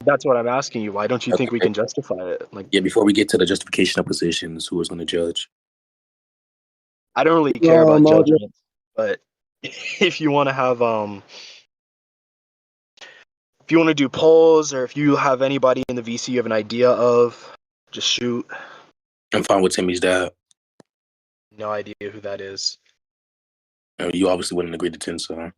That's what I'm asking you. Why don't you think we Okay. can justify it? Like, Yeah, before we get to the justification of positions, who is going to judge? I don't really care about I'll just- judgments, but if you want to have if you want to do polls, or if you have anybody in the VC you have an idea of, just shoot. I'm fine with Timmy's dad. No idea who that is. You obviously wouldn't agree to Tensa, huh?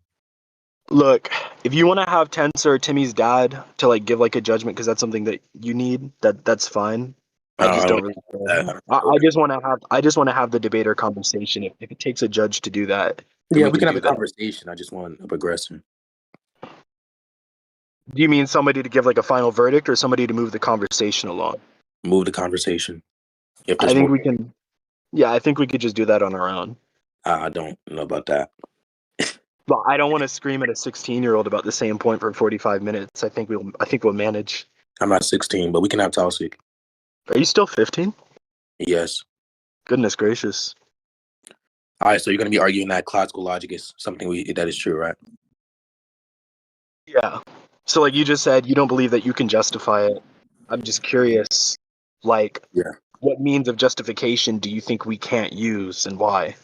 Look, if you want to have Tensa or Timmy's dad to like give like a judgment because that's something that you need, that's fine. I just don't really care. I just want to have the debater conversation. If it takes a judge to do that, then Yeah, we can have do a that. conversation. I just want a progression. Do you mean somebody to give like a final verdict, or somebody to move the conversation along? Move the conversation. If I there's think more, we can. Yeah, I think we could just do that on our own. I don't know about that. Well, I don't want to scream at a 16-year-old about the same point for 45 minutes. I think we'll manage. I'm not 16, but we can have Tausig. Are you still 15? Yes. Goodness gracious. All right, so you're going to be arguing that classical logic is something that is true, right? Yeah. So like you just said, you don't believe that you can justify it. I'm just curious, like, Yeah. what means of justification do you think we can't use, and why?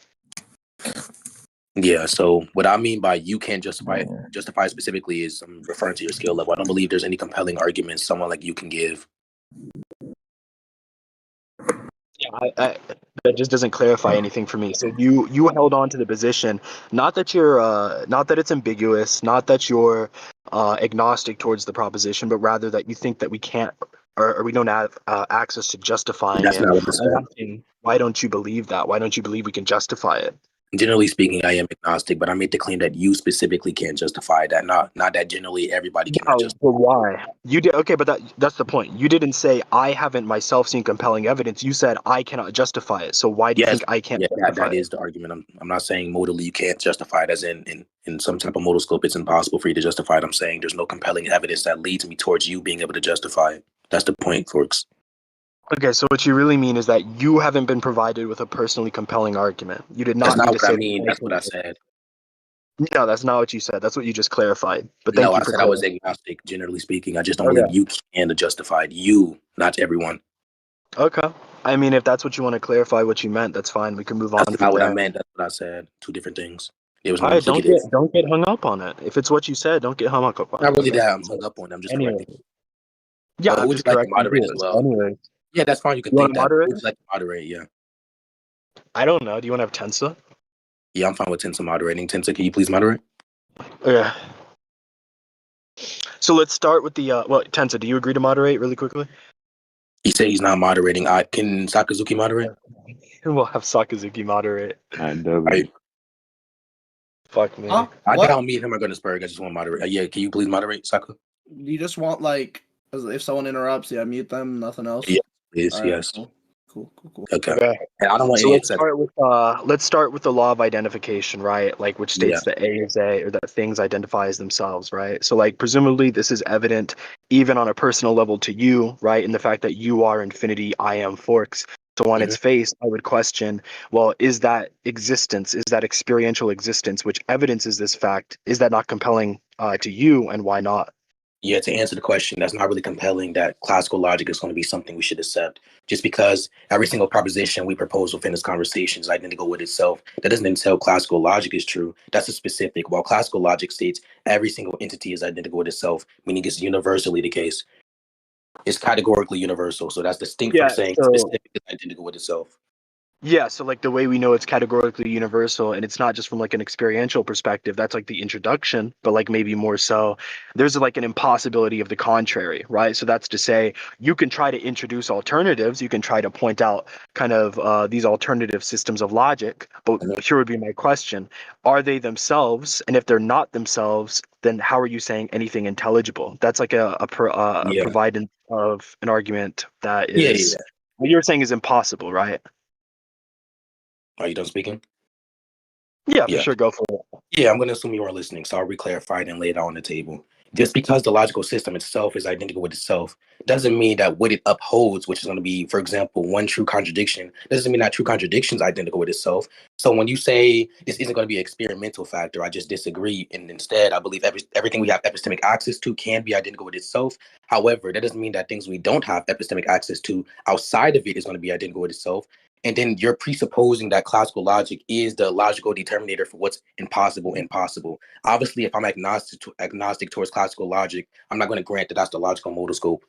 Yeah, so what I mean by you can't justify it specifically is I'm referring to your skill level. I don't believe there's any compelling arguments someone like you can give. Yeah, that just doesn't clarify anything for me. So you held on to the position, not that it's ambiguous, not that you're agnostic towards the proposition, but rather that you think that we can't, or we don't have access to justifying That's it. not what I said. I'm asking, why don't you believe that? Why don't you believe we can justify it? Generally speaking, I am agnostic, but I made the claim that you specifically can't justify that. Not that generally everybody cannot justify. But why? You did okay, but that's the point. You didn't say I haven't myself seen compelling evidence. You said I cannot justify it. So why do you think I can't justify that it? is the argument. I'm not saying modally you can't justify it, as in some type of modal scope it's impossible for you to justify it. I'm saying there's no compelling evidence that leads me towards you being able to justify it. That's the point, Forks. Okay, so what you really mean is that you haven't been provided with a personally compelling argument. You did not That's not need what to say I mean. That's what I said. No, that's not what you said. That's what you just clarified. But No, I said I was agnostic, generally speaking. I just don't believe you can justify it. You, not everyone. Okay. I mean, if that's what you want to clarify what you meant, that's fine. We can move on. That's not what I meant. That's what I said. Two different things. It was all right, don't get hung up on it. If it's what you said, don't get hung up on it. Not really that I'm hung up on it. I'm just correcting. Yeah, who would you like to moderate as well? Anyway. Yeah, that's fine. You can think that. Who would you like to moderate? Yeah. I don't know. Do you want to have Tensa? Yeah, I'm fine with Tensa moderating. Tensa, can you please moderate? Yeah. So let's start with the Tensa, do you agree to moderate really quickly? He said he's not moderating. Can Sakazuki moderate? We'll have Sakazuki moderate. Right. Fuck me. I doubt me and him are going to spur. I just want to moderate. Yeah, can you please moderate, Saka? You just want, like, if someone interrupts, mute them, nothing else? Yeah, please, right, yes. Cool. Okay. And I don't want so let's start with the law of identification, right? Like, which states that A is A, or that things identify as themselves, right? So like, presumably this is evident even on a personal level to you, right? In the fact that you are infinity, I am Forks. So on its face, I would question, well, is that existence, is that experiential existence, which evidences this fact, is that not compelling to you, and why not? Yeah, to answer the question, that's not really compelling that classical logic is going to be something we should accept. Just because every single proposition we propose within this conversation is identical with itself, that doesn't entail classical logic is true. That's a specific. While classical logic states every single entity is identical with itself, meaning it's universally the case. It's categorically universal. So that's distinct from saying specific is identical with itself. Yeah, so like the way we know it's categorically universal, and it's not just from like an experiential perspective, that's like the introduction, but like maybe more so, there's like an impossibility of the contrary, right? So that's to say, you can try to introduce alternatives, you can try to point out kind of these alternative systems of logic, but here would be my question, are they themselves? And if they're not themselves, then how are you saying anything intelligible? That's like a providence of an argument that is, what you're saying is impossible, right? Are you done speaking? Yeah, for sure. Go for it. Yeah, I'm going to assume you are listening. So I'll re-clarify it and lay it out on the table. just because the logical system itself is identical with itself doesn't mean that what it upholds, which is going to be, for example, one true contradiction, doesn't mean that true contradiction is identical with itself. So when you say this isn't going to be an experimental factor, I just disagree. And instead, I believe everything we have epistemic access to can be identical with itself. However, that doesn't mean that things we don't have epistemic access to outside of it is going to be identical with itself. And then you're presupposing that classical logic is the logical determinator for what's impossible and possible. Obviously, if I'm agnostic towards classical logic, I'm not going to grant that that's the logical modal scope.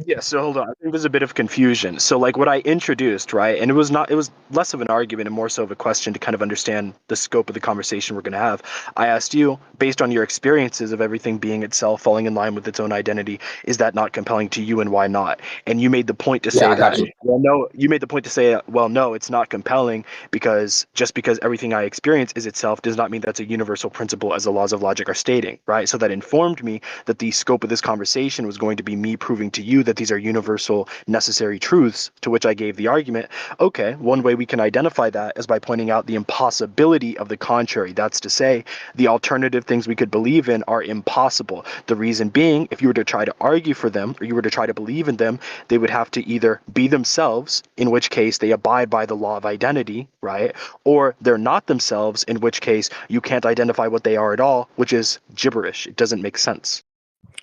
Yeah, so hold on. I think there's a bit of confusion. So like what I introduced, right? And it was less of an argument and more so of a question to kind of understand the scope of the conversation we're going to have. I asked you, based on your experiences of everything being itself, falling in line with its own identity, is that not compelling to you and why not? And you made the point to say that, well, no, you made the point to say, well, no, it's not compelling because just because everything I experience is itself does not mean that's a universal principle as the laws of logic are stating, right? So that informed me that the scope of this conversation was going to be me proving to you that these are universal necessary truths, to which I gave the argument, okay, one way we can identify that is by pointing out the impossibility of the contrary. That's to say, the alternative things we could believe in are impossible. The reason being, if you were to try to argue for them, or you were to try to believe in them, they would have to either be themselves, in which case they abide by the law of identity, right? Or they're not themselves, in which case you can't identify what they are at all, which is gibberish. It doesn't make sense.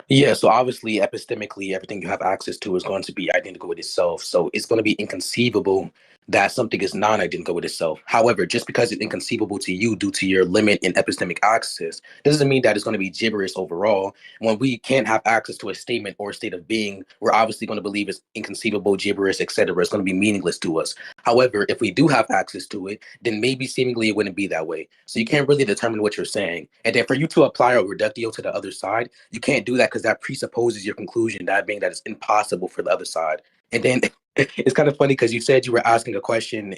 Yeah, so obviously, epistemically, everything you have access to is going to be identical with itself. So it's going to be inconceivable that something is non-identical with itself. However, just because it's inconceivable to you due to your limit in epistemic access, doesn't mean that it's going to be gibberish overall. When we can't have access to a statement or a state of being, we're obviously going to believe it's inconceivable, gibberish, etc. It's going to be meaningless to us. However, if we do have access to it, then maybe seemingly it wouldn't be that way. So you can't really determine what you're saying. And then for you to apply a reductio to the other side, you can't do that because that presupposes your conclusion, that being that it's impossible for the other side. And then it's kind of funny because you said you were asking a question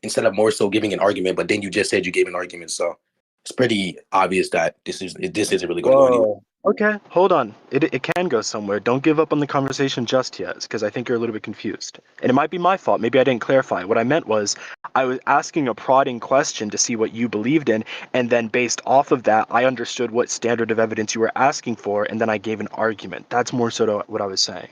instead of more so giving an argument, but then you just said you gave an argument. So it's pretty obvious that this isn't really going to go anywhere. Whoa. Okay, hold on. It can go somewhere. Don't give up on the conversation just yet, because I think you're a little bit confused. And it might be my fault. Maybe I didn't clarify. What I meant was I was asking a prodding question to see what you believed in, and then based off of that, I understood what standard of evidence you were asking for, and then I gave an argument. That's more so to what I was saying.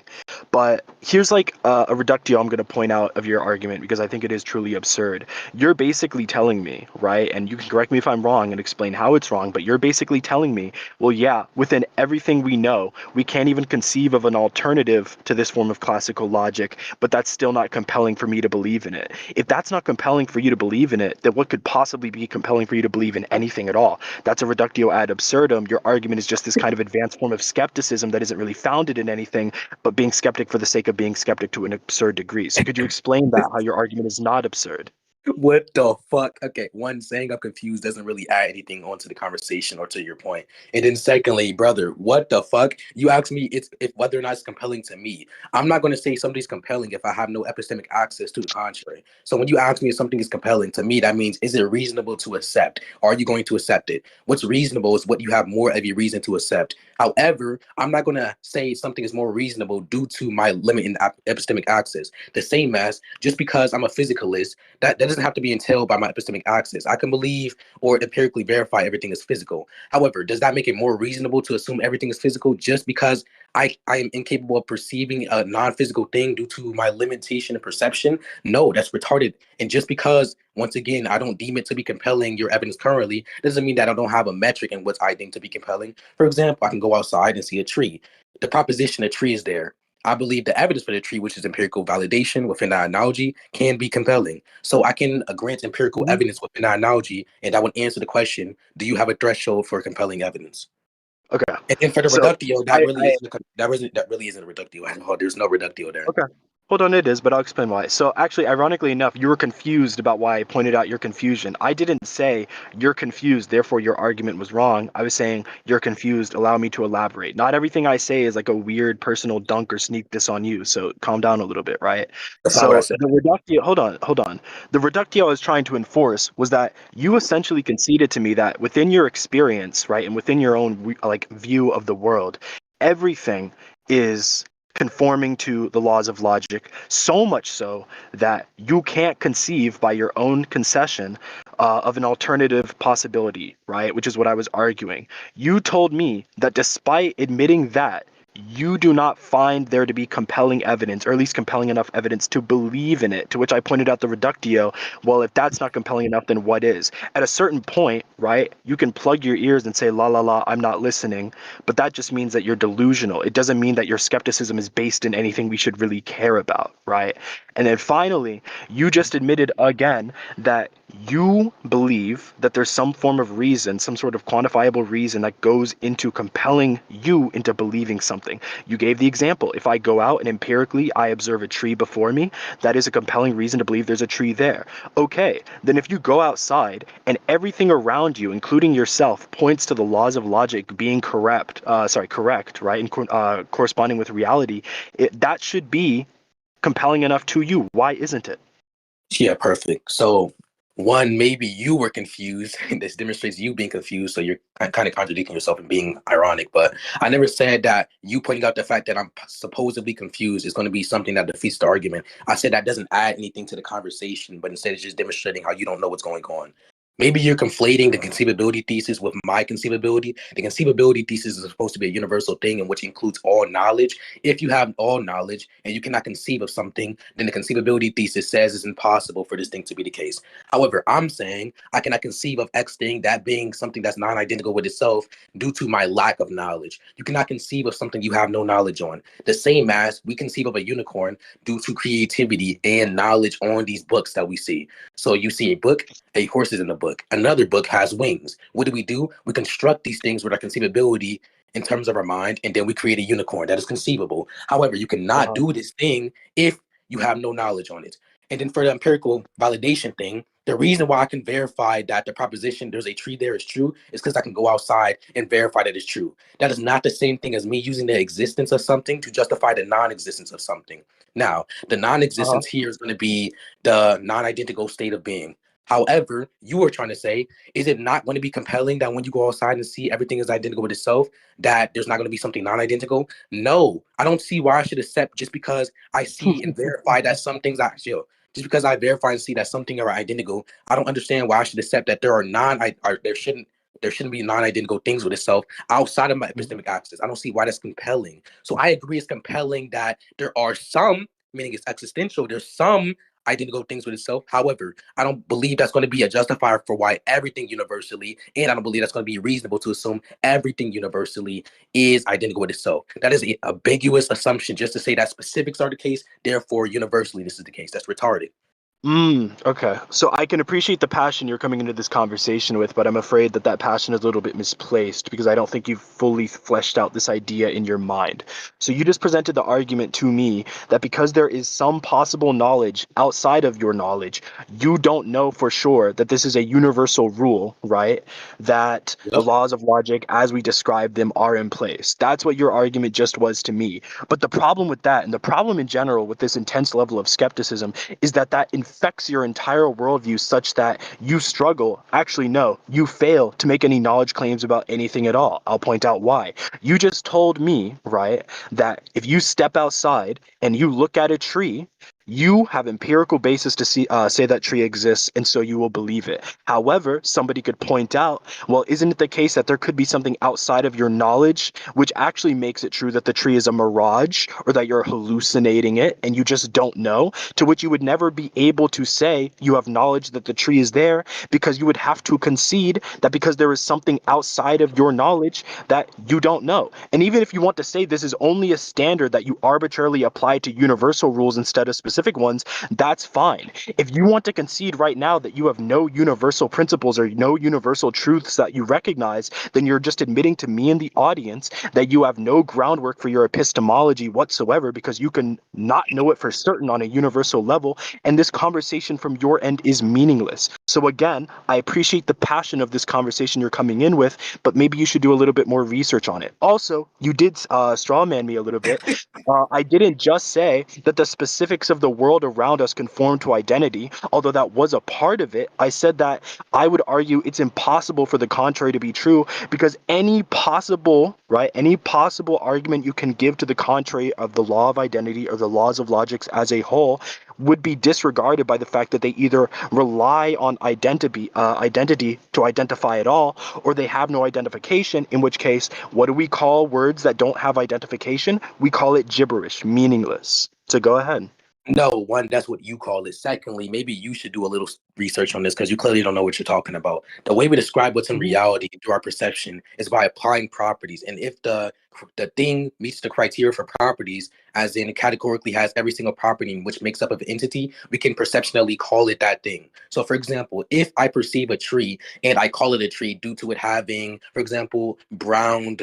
But here's like a reductio I'm going to point out of your argument, because I think it is truly absurd. You're basically telling me, right, and you can correct me if I'm wrong and explain how it's wrong, but you're basically telling me, well, yeah, within everything we know, we can't even conceive of an alternative to this form of classical logic, but that's still not compelling for me to believe in it. If that's not compelling for you to believe in it, then what could possibly be compelling for you to believe in anything at all? That's a reductio ad absurdum. Your argument is just this kind of advanced form of skepticism that isn't really founded in anything, but being skeptic for the sake of being skeptic to an absurd degree. So could you explain that, how your argument is not absurd? What the fuck? Okay, one, saying I'm confused doesn't really add anything onto the conversation or to your point. And then secondly, brother, what the fuck? You asked me if whether or not it's compelling to me. I'm not going to say something's compelling if I have no epistemic access to the contrary. So when you ask me if something is compelling to me, that means is it reasonable to accept? Are you going to accept it? What's reasonable is what you have more of a reason to accept. However, I'm not going to say something is more reasonable due to my limit in epistemic access. The same as just because I'm a physicalist, that doesn't have to be entailed by my epistemic access. I can believe or empirically verify everything is physical. However, does that make it more reasonable to assume everything is physical just because I am incapable of perceiving a non-physical thing due to my limitation of perception? No, that's retarded. And just because, once again, I don't deem it to be compelling, your evidence currently, doesn't mean that I don't have a metric in what I deem to be compelling. For example, I can go outside and see a tree. The proposition a tree is there. I believe the evidence for the tree, which is empirical validation within that analogy, can be compelling. So I can grant empirical evidence within that analogy, and that would answer the question, do you have a threshold for compelling evidence? Okay. And then for the So reductio, that really isn't a reductio at all. There's no reductio there. okay. Hold on, it is, but I'll explain why. So actually, ironically enough, you were confused about why I pointed out your confusion. I didn't say you're confused, therefore your argument was wrong. I was saying you're confused, allow me to elaborate. Not everything I say is like a weird personal dunk or sneak diss on you, so calm down a little bit, right? That's not what I So said. the reductio, hold on. The reductio I was trying to enforce was that you essentially conceded to me that within your experience, right, and within your own like view of the world, everything is conforming to the laws of logic, so much so that you can't conceive by your own concession of an alternative possibility, right? Which is what I was arguing. You told me that despite admitting that, you do not find there to be compelling evidence, or at least compelling enough evidence to believe in it, to which I pointed out the reductio. Well, if that's not compelling enough, then what is? At a certain point, right, you can plug your ears and say, la, la, la, I'm not listening, but that just means that you're delusional. It doesn't mean that your skepticism is based in anything we should really care about, right? And then finally, you just admitted again that you believe that there's some form of reason, some sort of quantifiable reason that goes into compelling you into believing something. You gave the example. If I go out and empirically I observe a tree before me, that is a compelling reason to believe there's a tree there. Okay, then if you go outside and everything around you, including yourself, points to the laws of logic being correct, right, and corresponding with reality, that should be compelling enough to you. Why isn't it? Yeah, perfect. So, one, maybe you were confused. This demonstrates you being confused. So you're kind of contradicting yourself and being ironic. But I never said that you pointing out the fact that I'm supposedly confused is going to be something that defeats the argument. I said that doesn't add anything to the conversation, but instead it's just demonstrating how you don't know what's going on. Maybe you're conflating the conceivability thesis with my conceivability. The conceivability thesis is supposed to be a universal thing in which includes all knowledge. If you have all knowledge and you cannot conceive of something, then the conceivability thesis says it's impossible for this thing to be the case. However, I'm saying I cannot conceive of X thing, that being something that's non-identical with itself due to my lack of knowledge. You cannot conceive of something you have no knowledge on. The same as we conceive of a unicorn due to creativity and knowledge on these books that we see. So you see a book, a horse is in the book. Another book has wings. What do? We construct these things with our conceivability in terms of our mind, and then we create a unicorn that is conceivable. However, you cannot do this thing if you have no knowledge on it. And then for the empirical validation thing, the reason why I can verify that the proposition there's a tree there is true is because I can go outside and verify that it's true. That is not the same thing as me using the existence of something to justify the non-existence of something. Now, the non-existence here is going to be the non-identical state of being. However, you were trying to say, is it not going to be compelling that when you go outside and see everything is identical with itself, that there's not going to be something non-identical? No, I don't see why I should accept just because I see and verify that some things are just because I verify and see that something are identical. I don't understand why I should accept that there shouldn't be non-identical things with itself outside of my epistemic access. I don't see why that's compelling. So I agree it's compelling that there are some, meaning it's existential, there's some identical things with itself. However, I don't believe that's going to be a justifier for why everything universally, and I don't believe that's going to be reasonable to assume everything universally is identical with itself. That is an ambiguous assumption just to say that specifics are the case, therefore universally this is the case. That's retarded. Okay. So I can appreciate the passion you're coming into this conversation with, but I'm afraid that that passion is a little bit misplaced because I don't think you've fully fleshed out this idea in your mind. So you just presented the argument to me that because there is some possible knowledge outside of your knowledge, you don't know for sure that this is a universal rule, right? That the laws of logic, as we describe them, are in place. That's what your argument just was to me. But the problem with that, and the problem in general with this intense level of skepticism, is that infects your entire worldview such that you struggle, actually no, you fail to make any knowledge claims about anything at all. I'll point out why. You just told me, right, that if you step outside and you look at a tree, you have empirical basis to say that tree exists, and so you will believe it. However, somebody could point out, well, isn't it the case that there could be something outside of your knowledge which actually makes it true that the tree is a mirage or that you're hallucinating it and you just don't know? To which you would never be able to say you have knowledge that the tree is there, because you would have to concede that because there is something outside of your knowledge that you don't know. And even if you want to say this is only a standard that you arbitrarily apply to universal rules instead of specific ones, that's fine. If you want to concede right now that you have no universal principles or no universal truths that you recognize, then you're just admitting to me and the audience that you have no groundwork for your epistemology whatsoever because you can not know it for certain on a universal level, and this conversation from your end is meaningless. So again, I appreciate the passion of this conversation you're coming in with, but maybe you should do a little bit more research on it. Also, you did strawman me a little bit. I didn't just say that the specifics of the world around us conform to identity, although that was a part of it. I said that I would argue it's impossible for the contrary to be true because any possible argument you can give to the contrary of the law of identity or the laws of logics as a whole would be disregarded by the fact that they either rely on identity to identify at all, or they have no identification, in which case, what do we call words that don't have identification? We call it gibberish, meaningless. So go ahead. No, one, that's what you call it. Secondly, maybe you should do a little research on this because you clearly don't know what you're talking about. The way we describe what's in reality through our perception is by applying properties. And if the thing meets the criteria for properties, as in it categorically has every single property which makes up of an entity, we can perceptionally call it that thing. So for example, if I perceive a tree and I call it a tree due to it having, for example, brown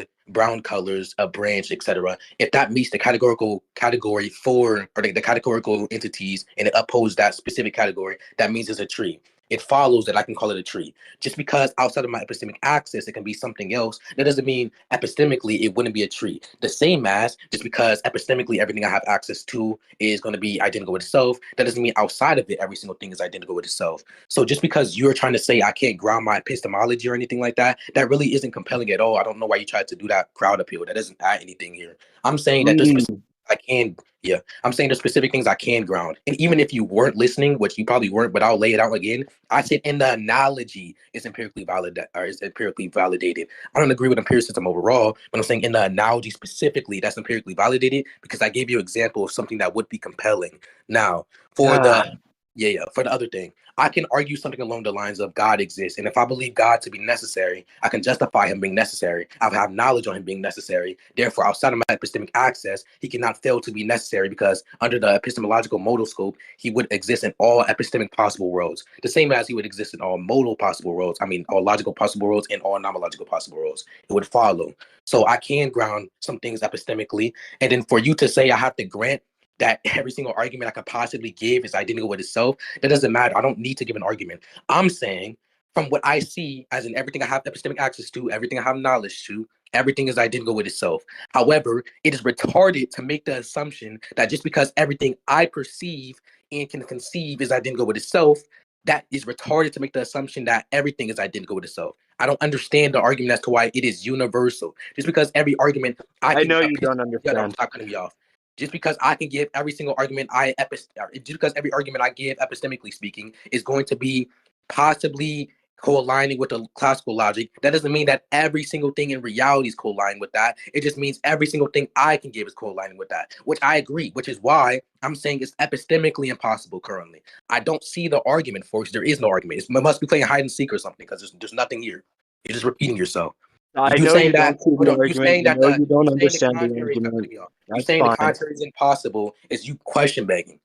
colors, a branch, etc. If that meets the categorical category for, or the categorical entities, and it upholds that specific category, that means it's a tree. It follows that I can call it a tree. Just because outside of my epistemic access, it can be something else, that doesn't mean epistemically it wouldn't be a tree. The same as just because epistemically everything I have access to is going to be identical with itself, that doesn't mean outside of it every single thing is identical with itself. So just because you're trying to say I can't ground my epistemology or anything like that, that really isn't compelling at all. I don't know why you tried to do that crowd appeal. That doesn't add anything here. I'm saying that there's I can, I'm saying there's specific things I can ground. And even if you weren't listening, which you probably weren't, but I'll lay it out again. I said in the analogy is empirically valid or is empirically validated. I don't agree with empiricism overall, but I'm saying in the analogy specifically, that's empirically validated because I gave you an example of something that would be compelling. Now, for for the other thing, I can argue something along the lines of God exists. And if I believe God to be necessary, I can justify him being necessary. I have knowledge on him being necessary. Therefore, outside of my epistemic access, he cannot fail to be necessary because under the epistemological modal scope, he would exist in all epistemic possible worlds. The same as he would exist in all modal possible worlds. I mean, all logical possible worlds and all nomological possible worlds. It would follow. So I can ground some things epistemically. And then for you to say I have to grant that every single argument I could possibly give is identical with itself, that doesn't matter. I don't need to give an argument. I'm saying from what I see, as in everything I have epistemic access to, everything I have knowledge to, everything is identical with itself. However, it is retarded to make the assumption that just because everything I perceive and can conceive is identical with itself, that is retarded to make the assumption that everything is identical with itself. I don't understand the argument as to why it is universal. Just because every argument I know you don't understand. Stop cutting me off. Just because I can give every single argument just because every argument I give epistemically speaking is going to be possibly co-aligning with the classical logic, that doesn't mean that every single thing in reality is co-aligning with that. It just means every single thing I can give is co-aligning with that, which I agree, which is why I'm saying it's epistemically impossible currently. I don't see the argument for it. There is no argument. It must be playing hide and seek or something because there's nothing here. You're just repeating yourself. I know you don't see the argument. You don't understand the argument. You're saying the contrary is impossible is you question begging.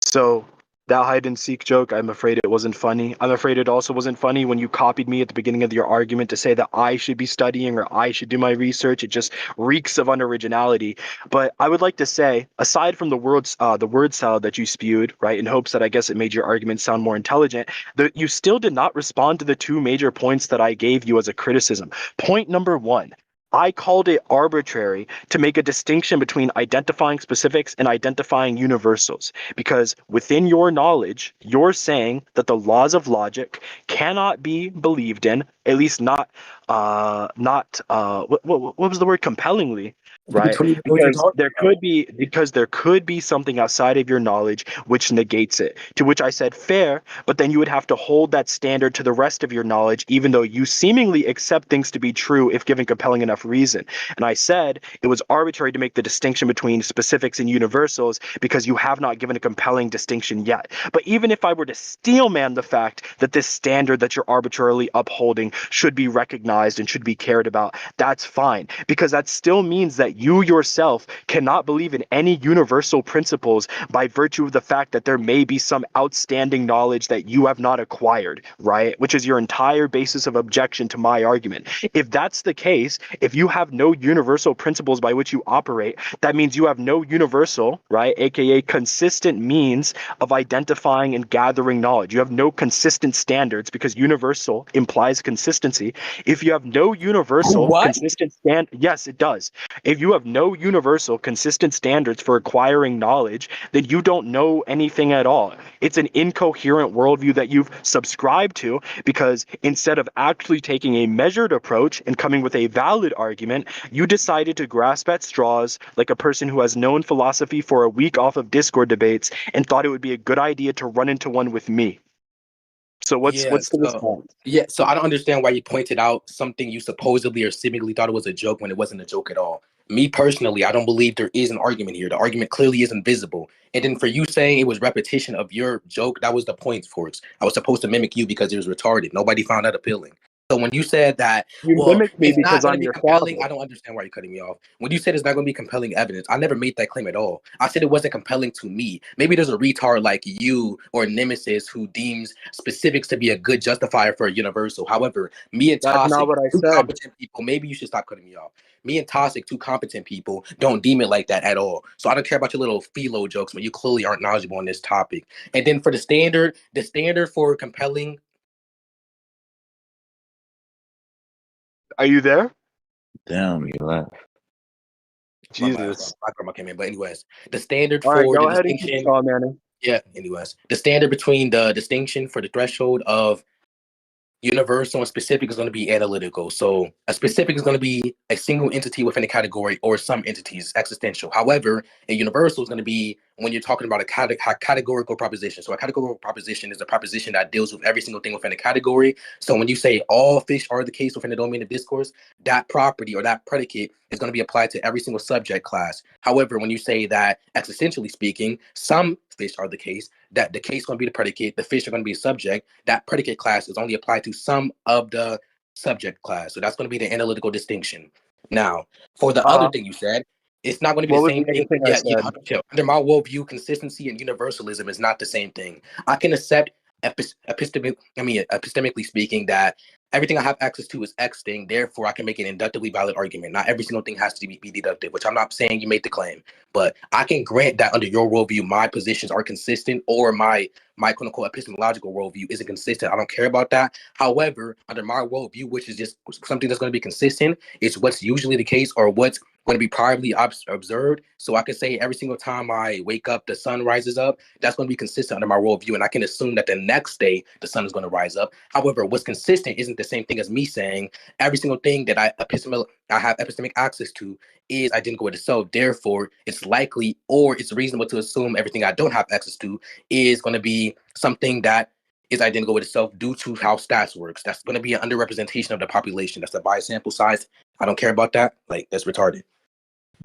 So that hide and seek joke, I'm afraid it wasn't funny. I'm afraid it also wasn't funny when you copied me at the beginning of your argument to say that I should be studying or I should do my research. It just reeks of unoriginality. But I would like to say, aside from the word salad that you spewed, right, in hopes that I guess it made your argument sound more intelligent, you still did not respond to the two major points that I gave you as a criticism. Point number one. I called it arbitrary to make a distinction between identifying specifics and identifying universals, because within your knowledge, you're saying that the laws of logic cannot be believed in, at least not what was the word, compellingly, right? Because there could be something outside of your knowledge which negates it. To which I said fair, but then you would have to hold that standard to the rest of your knowledge, even though you seemingly accept things to be true if given compelling enough reason. And I said it was arbitrary to make the distinction between specifics and universals because you have not given a compelling distinction yet. But even if I were to steelman the fact that this standard that you're arbitrarily upholding should be recognized and should be cared about, that's fine, because that still means that you yourself cannot believe in any universal principles by virtue of the fact that there may be some outstanding knowledge that you have not acquired, right? Which is your entire basis of objection to my argument. If that's the case, if you have no universal principles by which you operate, that means you have no universal, right, aka consistent means of identifying and gathering knowledge. You have no consistent standards because universal implies consistency. If you have no universal consistent yes, it does. If you have no universal consistent standards for acquiring knowledge, then you don't know anything at all. It's an incoherent worldview that you've subscribed to, because instead of actually taking a measured approach and coming with a valid argument, you decided to grasp at straws like a person who has known philosophy for a week off of Discord debates and thought it would be a good idea to run into one with me. So what's Yeah, what's the response? so I don't understand why you pointed out something you supposedly or seemingly thought it was a joke when it wasn't a joke at all. Me personally, I don't believe there is an argument here. The argument clearly isn't visible. And then for you saying it was repetition of your joke, that was the point for it. I was supposed to mimic you because it was retarded. Nobody found that appealing. So when you said that, You well, mimicked me it's not because going to I'm be your compelling, father. I don't understand why you're cutting me off. When you said it's not going to be compelling evidence, I never made that claim at all. I said it wasn't compelling to me. Maybe there's a retard like you or Nemesis who deems specifics to be a good justifier for a universal. However, me and That's not Toxic, what I two said. competent people, maybe you should stop cutting me off. Me and Toxic, two competent people, don't deem it like that at all. So I don't care about your little philo jokes when you clearly aren't knowledgeable on this topic. And then for the standard for compelling. Are you there? Damn, you left. My bad, Jesus. my grandma came in. But anyways, the standard All right, for the go ahead and keep distinction. straw manning. Yeah, anyways, the standard between the distinction for the threshold of universal and specific is going to be analytical. So a specific is going to be a single entity within a category or some entities, existential. However, a universal is going to be when you're talking about a categorical proposition. So a categorical proposition is a proposition that deals with every single thing within a category. So when you say all fish are the case within the domain of discourse, that property or that predicate is going to be applied to every single subject class. However, when you say that existentially speaking, some fish are the case, that the case is going to be the predicate, the fish are going to be a subject, that predicate class is only applied to some of the subject class. So that's going to be the analytical distinction. Now, for the other thing you said, it's not going to be What the was same the other thing. thing I Yeah, said? under my worldview, consistency and universalism is not the same thing. I can accept epistemically speaking, that everything I have access to is X thing. Therefore, I can make an inductively valid argument. Not every single thing has to be deductive, which I'm not saying you made the claim, but I can grant that under your worldview, my positions are consistent, or my quote unquote epistemological worldview isn't consistent. I don't care about that. However, under my worldview, which is just something that's going to be consistent, it's what's usually the case or what's going to be privately observed. So I can say every single time I wake up, the sun rises up. That's going to be consistent under my worldview, and I can assume that the next day the sun is going to rise up. However, what's consistent isn't the same thing as me saying every single thing that I have epistemic access to is identical with itself. Therefore, it's likely or it's reasonable to assume everything I don't have access to is going to be something that is identical with itself due to how stats works. That's going to be an underrepresentation of the population. That's a bias sample size. I don't care about that. Like, that's retarded.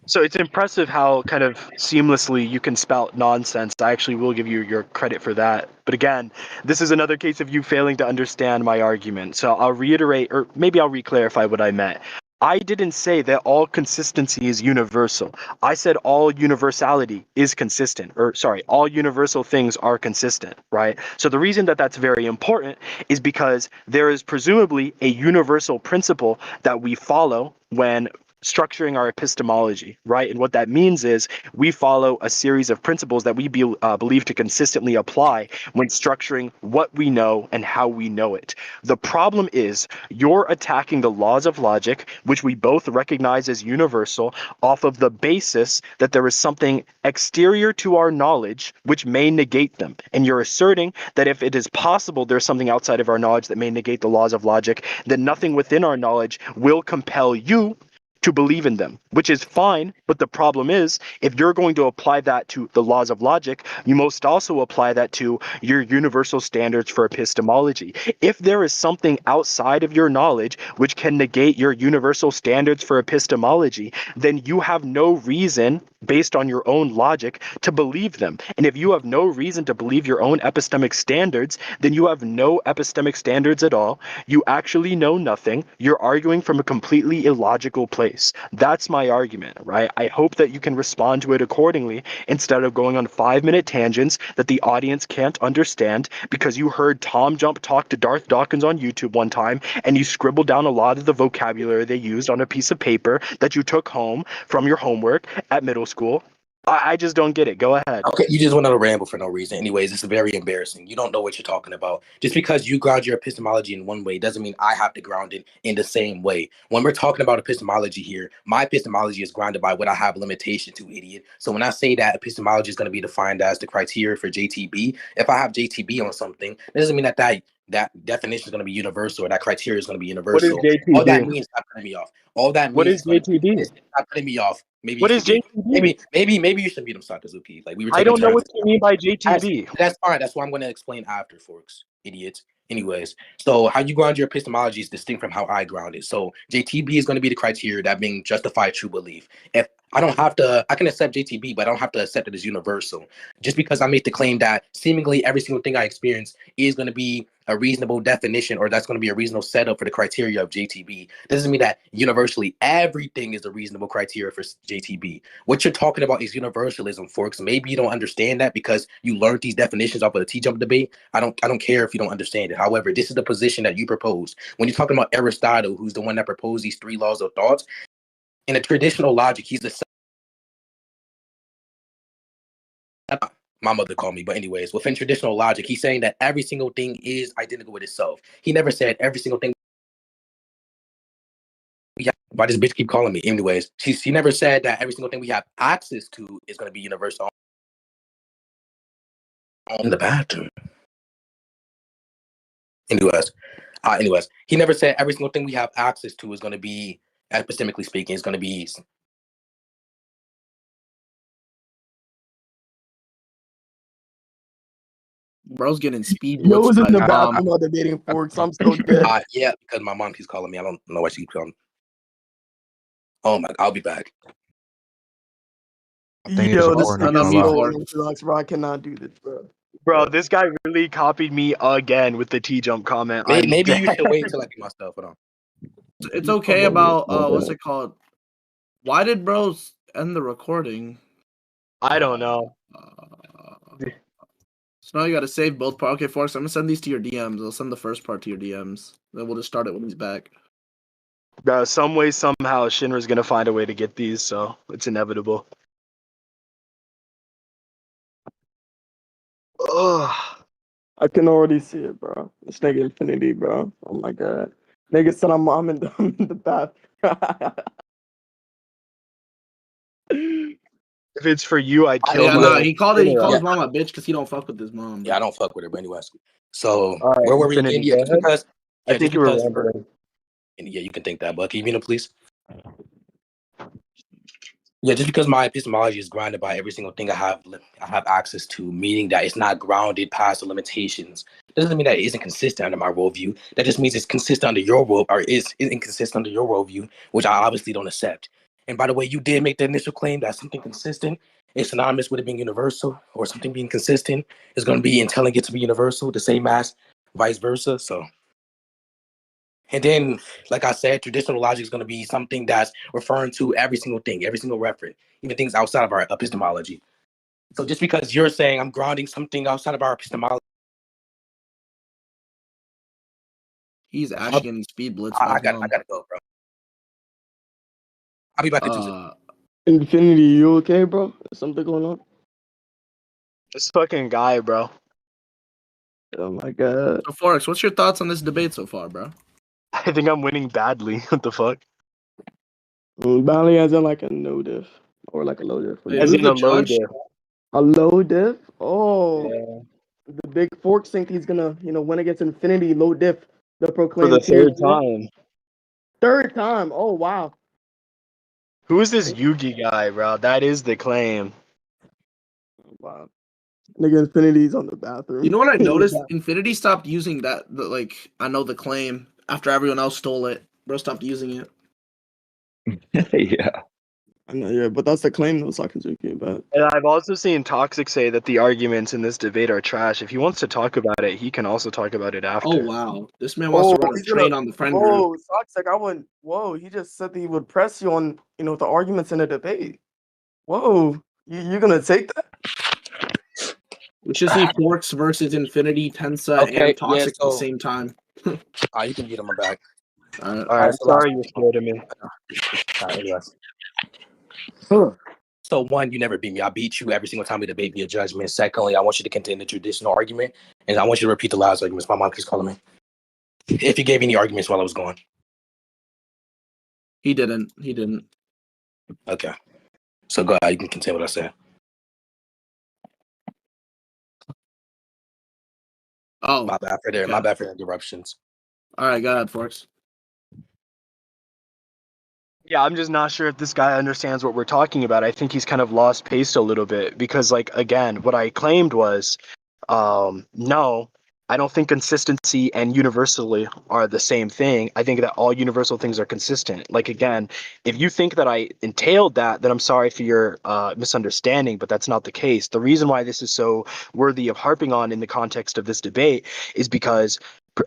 So it's impressive how kind of seamlessly you can spout nonsense. I actually will give you your credit for that. But again, this is another case of you failing to understand my argument. So I'll reiterate, or maybe I'll re-clarify what I meant. I didn't say that all consistency is universal. I said all universality is consistent, or sorry, all universal things are consistent, right? So the reason that that's very important is because there is presumably a universal principle that we follow when structuring our epistemology, right? And what that means is we follow a series of principles that we believe to consistently apply when structuring what we know and how we know it. The problem is you're attacking the laws of logic, which we both recognize as universal, off of the basis that there is something exterior to our knowledge which may negate them. And you're asserting that if it is possible there's something outside of our knowledge that may negate the laws of logic, then nothing within our knowledge will compel you to believe in them, which is fine. But the problem is, if you're going to apply that to the laws of logic, you must also apply that to your universal standards for epistemology. If there is something outside of your knowledge which can negate your universal standards for epistemology, then you have no reason, based on your own logic, to believe them. And if you have no reason to believe your own epistemic standards, then you have no epistemic standards at all. You actually know nothing. You're arguing from a completely illogical place. That's my argument, right? I hope that you can respond to it accordingly instead of going on 5-minute tangents that the audience can't understand because you heard Tom Jump talk to Darth Dawkins on YouTube one time and you scribbled down a lot of the vocabulary they used on a piece of paper that you took home from your homework at middle school. I just don't get it. Go ahead. Okay, you just went on a ramble for no reason. Anyways, it's very embarrassing. You don't know what you're talking about. Just because you ground your epistemology in one way doesn't mean I have to ground it in the same way. When we're talking about epistemology here, my epistemology is grounded by what I have limitation to, idiot. So when I say that epistemology is going to be defined as the criteria for JTB, if I have JTB on something, that doesn't mean that that definition is going to be universal, or that criteria is going to be What is universal. All that JTB? means, stop cutting me off. All that What means is is going to be, JTB? stop cutting me off. Maybe What you is should be. JTB? Maybe you should beat him, Sakazuki. Like, we were I taking don't know turns. what you mean by JTB. That's fine. That's what I'm going to explain after, Forks, idiots. Anyways, so how you ground your epistemology is distinct from how I ground it. So JTB is going to be the criteria that being justified true belief. If I don't have to, I can accept JTB, but I don't have to accept it as universal. Just because I make the claim that seemingly every single thing I experience is going to be a reasonable definition, or that's going to be a reasonable setup for the criteria of JTB, doesn't mean that universally everything is a reasonable criteria for JTB. What you're talking about is universalism, Forks. Maybe you don't understand that because you learned these definitions off of the T-Jump debate. I don't care if you don't understand it. However, this is the position that you propose. When you're talking about Aristotle, who's the one that proposed these three laws of thoughts, in a traditional logic, he's the my mother called me, but anyways, within traditional logic, he's saying that every single thing is identical with itself. He never said every single thing. Yeah, why does bitch keep calling me? Anyways, she never said that every single thing we have access to is going to be universal. In the bathroom. Anyways, he never said every single thing we have access to is going to be, epistemically speaking, is going to be. Bro's getting speed Yo, was blitzed in the by bathroom while debating Forks. I'm so dead. Yeah, because my mom keeps calling me. I don't know why she keeps calling me. Oh my, I'll be back. Yo, this is not gonna so lie. unorthodox, bro. I cannot do this, bro. Bro, this guy really copied me again with the T-Jump comment. Maybe you should wait till I get my stuff. Hold on. It's okay about what's it called? Why did bros end the recording? I don't know. So now you gotta save both parts. Okay, Forrest, I'm gonna send these to your DMs. I'll send the first part to your DMs. Then we'll just start it when he's back. Bro, some way, somehow, Shinra's gonna find a way to get these, so it's inevitable. Ugh. I can already see it, bro. This nigga Infinity, bro. Oh my god. Nigga said I'm in the bathroom. If it's for you, I'd kill Yeah, my... no, he called his Yeah. mom a bitch because he don't fuck with his mom. Yeah, I don't fuck with her, but anyways. So All right, where were we Infinity, again? Yeah, go just ahead. because. I think you were rambling. Yeah, you can think that, but can you mute him, please? Yeah, just because my epistemology is grounded by every single thing I have access to, meaning that it's not grounded past the limitations, doesn't mean that it isn't consistent under my worldview. That just means it's consistent under your world, or is inconsistent under your worldview, which I obviously don't accept. And by the way, you did make the initial claim that something consistent is synonymous with it being universal, or something being consistent is going to be and telling it to be universal, the same as vice versa. So. And then, like I said, traditional logic is going to be something that's referring to every single thing, every single reference, even things outside of our epistemology. So just because you're saying I'm grounding something outside of our epistemology, He's actually getting speed blitz. I gotta go, bro. I'll be back in 2 seconds. Infinity, you okay, bro? Is something going on? This fucking guy, bro. Oh my god. So, Forex, what's your thoughts on this debate so far, bro? I think I'm winning badly. What the fuck? Bally as in like a no diff. Or like a low diff. Wait, As who's in a the low judge? diff. A low diff? Oh. Yeah. The big Forks think he's gonna, win against Infinity low diff. The For proclaimed the tier third two. time. Third time. Oh wow. Who is this Yugi guy, bro? That is the claim. Wow. Nigga Infinity's on the bathroom. You know what I noticed? Infinity stopped using that. I know the claim after everyone else stole it. Bro stopped using it. Yeah. I know, yeah, but that's the claim though, Sakazuki, but And I've also seen Toxic say that the arguments in this debate are trash. If he wants to talk about it, he can also talk about it after. Oh wow, this man wants to run a he's train gonna- on the friend group. whoa, Toxic, I wouldn't he just said that he would press you on, the arguments in a debate. Whoa. You're gonna take that? We should see Forks versus Infinity, Tensa, Okay, and Toxic yeah, at the so- same time. You can get him back. Alright, so sorry you scared of me. Anyways. So one, you never beat me. I beat you every single time we debate via judgment. Secondly, I want you to continue the traditional argument, and I want you to repeat the last arguments. My mom keeps calling me. If you gave any arguments while I was gone. He didn't. Okay. So go ahead, you can continue what I said. Oh, My bad for okay. my bad for the interruptions. All right, go ahead, Forks. Yeah, I'm just not sure if this guy understands what we're talking about. I think he's kind of lost pace a little bit because, like, again, what I claimed was, no, I don't think consistency and universally are the same thing. I think that all universal things are consistent. Like, again, if you think that I entailed that, then I'm sorry for your misunderstanding, but that's not the case. The reason why this is so worthy of harping on in the context of this debate is because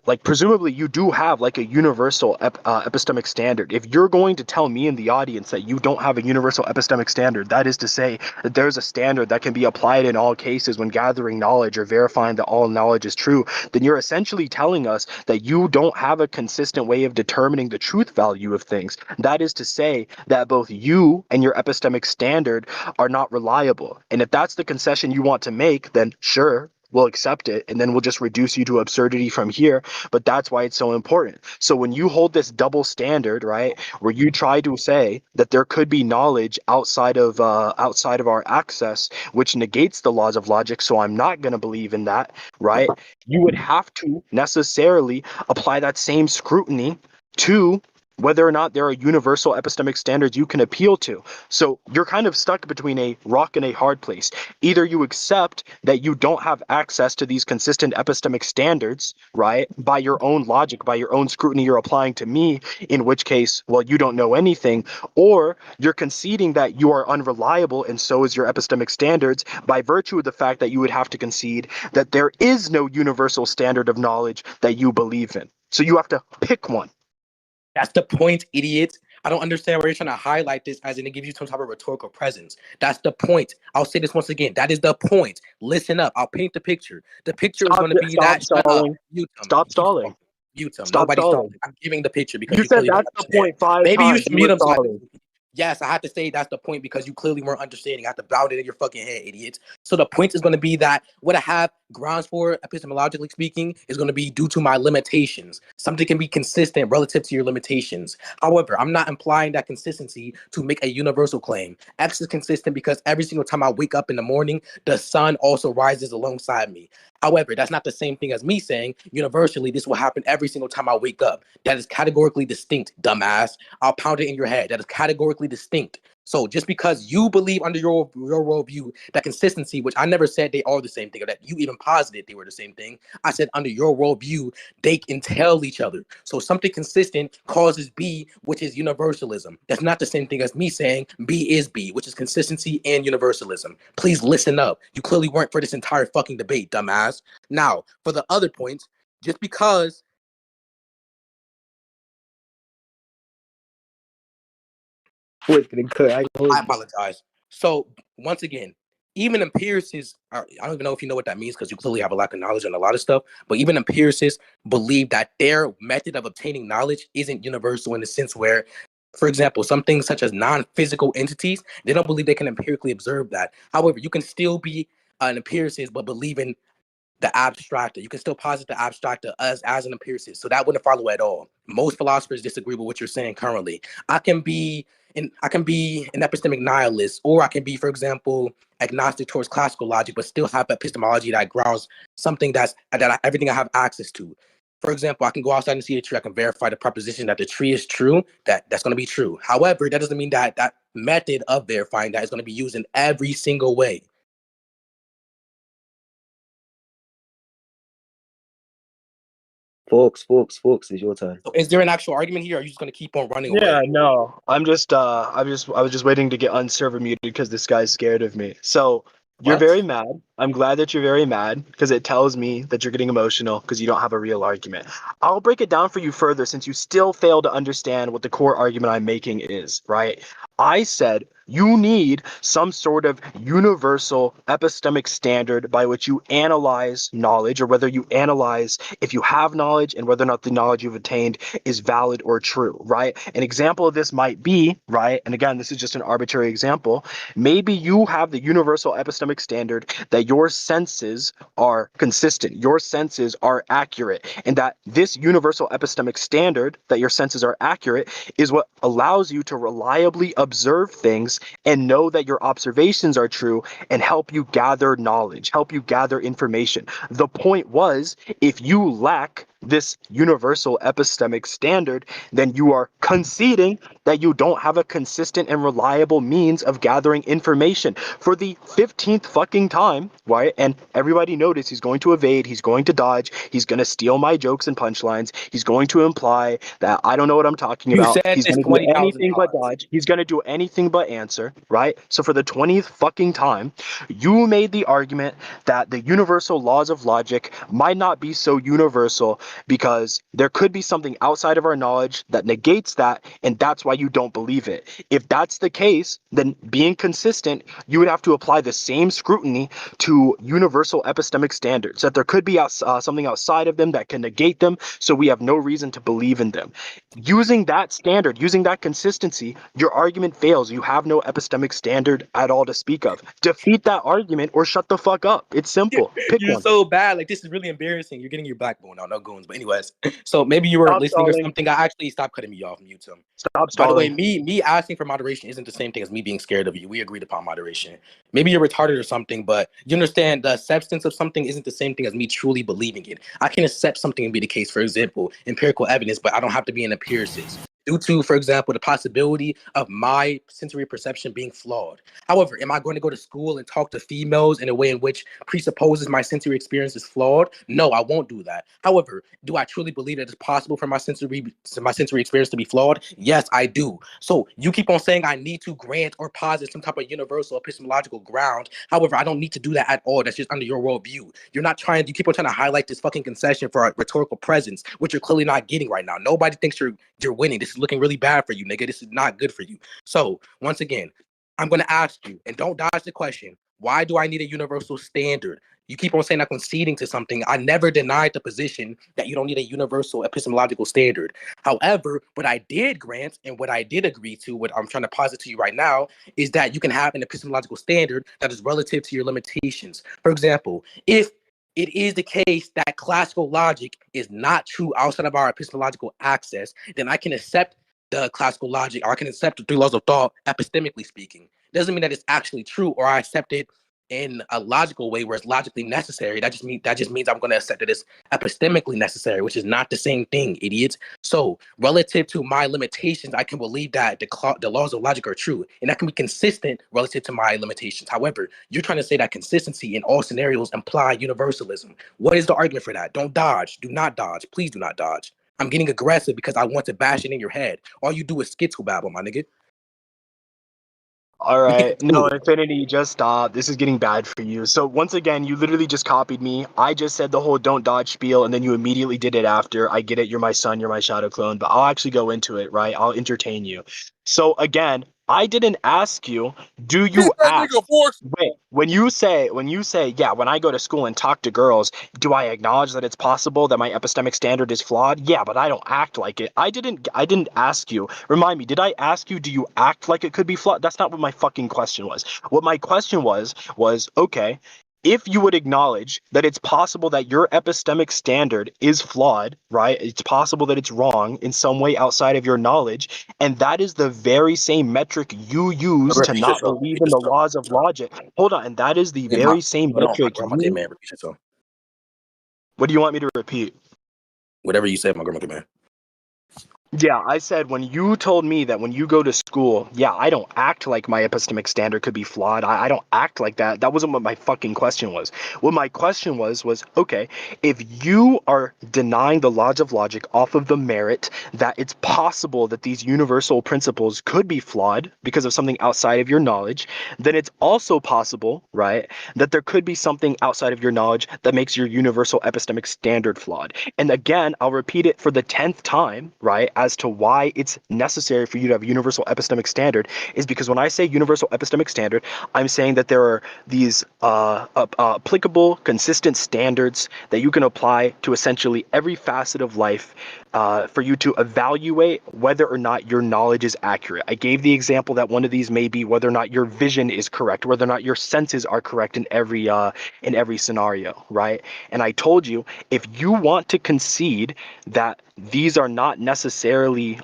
like presumably you do have like a universal epistemic standard. If you're going to tell me in the audience that you don't have a universal epistemic standard, that is to say that there's a standard that can be applied in all cases when gathering knowledge or verifying that all knowledge is true, then you're essentially telling us that you don't have a consistent way of determining the truth value of things. That is to say that both you and your epistemic standard are not reliable. And if that's the concession you want to make, then sure, we'll accept it, and then we'll just reduce you to absurdity from here. But that's why it's so important. So when you hold this double standard, right, where you try to say that there could be knowledge outside of our access, which negates the laws of logic, so I'm not going to believe in that, right? You would have to necessarily apply that same scrutiny to whether or not there are universal epistemic standards you can appeal to. So you're kind of stuck between a rock and a hard place. Either you accept that you don't have access to these consistent epistemic standards, right, by your own logic, by your own scrutiny you're applying to me, in which case, well, you don't know anything, or you're conceding that you are unreliable and so is your epistemic standards by virtue of the fact that you would have to concede that there is no universal standard of knowledge that you believe in. So you have to pick one. That's the point, idiot. I don't understand why you're trying to highlight this as in it gives you some type of rhetorical presence. That's the point. I'll say this once again. That is the point. Listen up. I'll paint the picture. The picture is going to be that. Stop stalling. Stop stalling. Mute him. Stop Nobody's stalling. stalling. I'm giving the picture because You you said clearly don't that's the understand. point 5 Maybe you times. should You mute were him. So stalling. yes, I have to say that's the point because you clearly weren't understanding. I have to bout it in your fucking head, idiots. So the point is going to be that what I have grounds for, epistemologically speaking, is going to be due to my limitations. Something can be consistent relative to your limitations. However, I'm not implying that consistency to make a universal claim. X is consistent because every single time I wake up in the morning, the sun also rises alongside me. However, that's not the same thing as me saying universally this will happen every single time I wake up. That is categorically distinct, dumbass. I'll pound it in your head. That is categorically distinct. So just because you believe under your worldview that consistency, which I never said they are the same thing, or that you even posited they were the same thing, I said under your worldview, they entail each other. So something consistent causes B, which is universalism. That's not the same thing as me saying B is B, which is consistency and universalism. Please listen up. You clearly weren't for this entire fucking debate, dumbass. Now, for the other points, just because I apologize. So once again, even empiricists I don't even know if you know what that means because you clearly have a lack of knowledge on a lot of stuff, but even empiricists believe that their method of obtaining knowledge isn't universal in the sense where, for example, some things such as non-physical entities, they don't believe they can empirically observe that. However, you can still be an empiricist but believe in the abstractor. You can still posit the abstractor as an empiricist. So that wouldn't follow at all. Most philosophers disagree with what you're saying currently. I can be an epistemic nihilist, or I can be, for example, agnostic towards classical logic, but still have epistemology that grounds something everything I have access to. For example, I can go outside and see a tree. I can verify the proposition that the tree is true. That's going to be true. However, that doesn't mean that that method of verifying that is going to be used in every single way. Folks, it's your turn. So is there an actual argument here, or are you just going to keep on running Yeah, away? no. I was just waiting to get unserver muted because this guy's scared of me. So you're What? very mad. I'm glad that you're very mad because it tells me that you're getting emotional because you don't have a real argument. I'll break it down for you further since you still fail to understand what the core argument I'm making is, right? I said you need some sort of universal epistemic standard by which you analyze knowledge, or whether you analyze if you have knowledge and whether or not the knowledge you've attained is valid or true, right? An example of this might be, right, and again, this is just an arbitrary example, maybe you have the universal epistemic standard that your senses are consistent, your senses are accurate, and that this universal epistemic standard that your senses are accurate is what allows you to reliably observe things this and know that your observations are true and help you gather knowledge, help you gather information. The point was, if you lack this universal epistemic standard, then you are conceding that you don't have a consistent and reliable means of gathering information for the 15th fucking time, right? And everybody noticed he's going to evade, he's going to dodge, he's going to steal my jokes and punchlines, he's going to imply that I don't know what I'm talking You about. said He's this going to do 20,000 anything but times. dodge. He's going to do anything but answer, right? So for the 20th fucking time, you made the argument that the universal laws of logic might not be so universal because there could be something outside of our knowledge that negates that, and that's why you don't believe it. If that's the case, then being consistent, you would have to apply the same scrutiny to universal epistemic standards, that there could be something outside of them that can negate them, so we have no reason to believe in them. Using that standard, using that consistency, your argument fails. You have no epistemic standard at all to speak of. Defeat that argument or shut the fuck up. It's simple. Pick You're one. so bad. Like, this is really embarrassing. You're getting your backbone out. No goons. But anyways, so maybe you were Stop listening or stalling. something. I actually stopped cutting me off. Mute him. Stop By the way, stalling. me asking for moderation isn't the same thing as me being scared of you. We agreed upon moderation. Maybe you're retarded or something, but you understand the substance of something isn't the same thing as me truly believing it. I can accept something to be the case, for example, empirical evidence, but I don't have to be an empiricist. Due to, for example, the possibility of my sensory perception being flawed. However, am I going to go to school and talk to females in a way in which presupposes my sensory experience is flawed? No, I won't do that. However, do I truly believe that it's possible for my sensory experience to be flawed? Yes, I do. So you keep on saying I need to grant or posit some type of universal epistemological ground. However, I don't need to do that at all. That's just under your worldview. You keep on trying to highlight this fucking concession for a rhetorical presence, which you're clearly not getting right now. Nobody thinks you're winning. This is looking really bad for you, nigga. This is not good for you. So once again, I'm going to ask you, and don't dodge the question, why do I need a universal standard? You keep on saying I'm conceding to something. I never denied the position that you don't need a universal epistemological standard. However, what I did grant and what I did agree to, what I'm trying to posit to you right now, is that you can have an epistemological standard that is relative to your limitations. For example, if it is the case that classical logic is not true outside of our epistemological access, then I can accept the classical logic, or I can accept the three laws of thought epistemically speaking. Doesn't mean that it's actually true, or I accept it in a logical way where it's logically necessary. That just means I'm going to accept it as epistemically necessary, which is not the same thing, idiots. So relative to my limitations, I can believe that the laws of logic are true, and that can be consistent relative to my limitations. However, you're trying to say that consistency in all scenarios imply universalism. What is the argument for that? Don't dodge. Do not dodge. Please do not dodge. I'm getting aggressive because I want to bash it in your head. All you do is schizobabble, my nigga. All We can right. No, do it. Infinity, just stop. This is getting bad for you. So once again, you literally just copied me. I just said the whole don't dodge spiel, and then you immediately did it after. I get it. You're my son. You're my shadow clone. But I'll actually go into it, right? I'll entertain you. So again, I didn't ask you, do you act? Wait, when you say, yeah, when I go to school and talk to girls, do I acknowledge that it's possible that my epistemic standard is flawed? Yeah, but I don't act like it. I didn't ask you. Remind me, did I ask you, do you act like it could be flawed? That's not what my fucking question was. What my question was, okay, if you would acknowledge that it's possible that your epistemic standard is flawed, right? It's possible that it's wrong in some way outside of your knowledge, and that is the very same metric you use to Repeat not yourself. believe Repeat in the yourself. laws of logic. Hold on, and that is the Hey, my, very same hold on, my metric grandma came you. in. Repeat yourself. What do you want me to repeat? Whatever you said, my grandma came in. Yeah, I said when you told me that when you go to school, yeah, I don't act like my epistemic standard could be flawed. I don't act like that. That wasn't what my fucking question was. What my question was, okay, if you are denying the laws of logic off of the merit that it's possible that these universal principles could be flawed because of something outside of your knowledge, then it's also possible, right, that there could be something outside of your knowledge that makes your universal epistemic standard flawed. And again, I'll repeat it for the 10th time, right, as to why it's necessary for you to have a universal epistemic standard is because when I say universal epistemic standard, I'm saying that there are these applicable, consistent standards that you can apply to essentially every facet of life for you to evaluate whether or not your knowledge is accurate. I gave the example that one of these may be whether or not your vision is correct, whether or not your senses are correct in every scenario, right? And I told you, if you want to concede that these are not necessary necessarily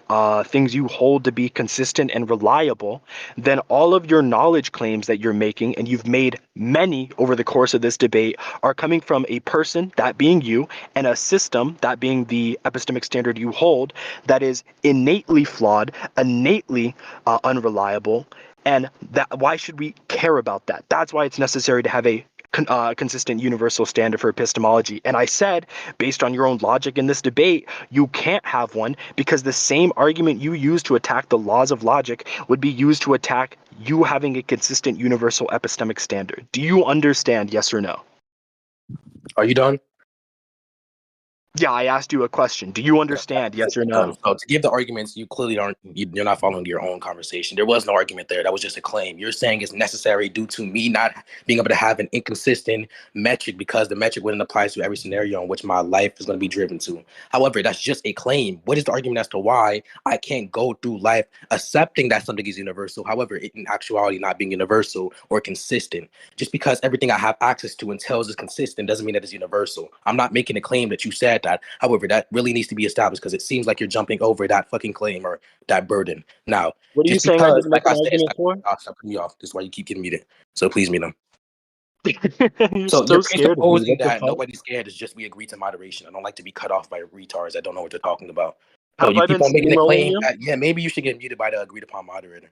things you hold to be consistent and reliable, then all of your knowledge claims that you're making, and you've made many over the course of this debate, are coming from a person, that being you, and a system, that being the epistemic standard you hold, that is innately flawed, innately unreliable. And that, why should we care about that? That's why it's necessary to have a consistent universal standard for epistemology. And I said, based on your own logic in this debate, you can't have one because the same argument you use to attack the laws of logic would be used to attack you having a consistent universal epistemic standard. Do you understand, yes or no? Are you done? Yeah, I asked you a question. Do you understand, yes or no? So to give the arguments, you clearly aren't. You're not following your own conversation. There was no argument there. That was just a claim. You're saying it's necessary due to me not being able to have an inconsistent metric because the metric wouldn't apply to every scenario in which my life is going to be driven to. However, that's just a claim. What is the argument as to why I can't go through life accepting that something is universal, however, it in actuality not being universal or consistent? Just because everything I have access to and tells is consistent doesn't mean that it's universal. I'm not making a claim that you said that. However, that really needs to be established because it seems like you're jumping over that fucking claim or that burden. Now, What are you just saying I because, didn't make like an I said, argument for? stop cutting me off. This is why you keep getting muted. So please mute him. You're So so you're scared of me. presupposing What the that fuck? nobody's scared. It's just we agree to moderation. I don't like to be cut off by retards that don't know what they're talking about. So Have you I keep been on making a steamrolling claim you? that, yeah, maybe you should get muted by the agreed upon moderator.